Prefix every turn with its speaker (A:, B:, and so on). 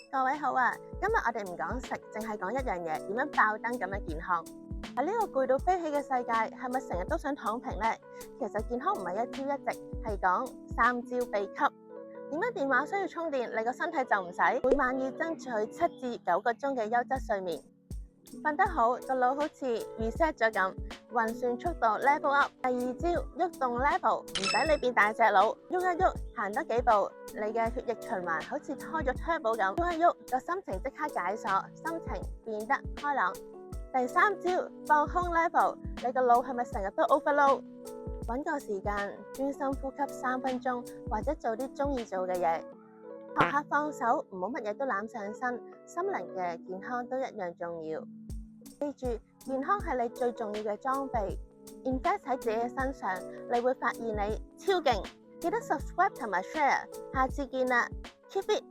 A: 各位好啊！今日我哋唔講食，淨係講一樣嘢，點樣爆燈咁樣健康。喺呢個攰到飛起嘅世界，係咪成日都想躺平呢？其實健康唔係一朝一夕，係講3招秘笈。點解電話需要充電，你個身體就唔使？每晚要爭取7至9個鐘嘅優質睡眠，瞓得好，個腦好似 reset 咗咁，運算速度 level up。第2招，喐動 level，唔使你變大隻佬，喐一喐，行多幾步，你嘅血液循環好似開咗 turbo 咁，喐一喐，個心情即刻解鎖，心情變得開朗。第3招，放空 level，你個腦係咪成日都 overload？ 搵個時間專心呼吸3分鐘，或者做啲中意做嘅嘢，學下放手，唔好乜嘢都攬上身，心靈嘅健康都一樣重要。記住，健康係你最重要嘅裝備 ，invest 喺自己嘅身上，你會發現你超勁。記得 subscribe 同埋 share，下次見啦 ，keep it。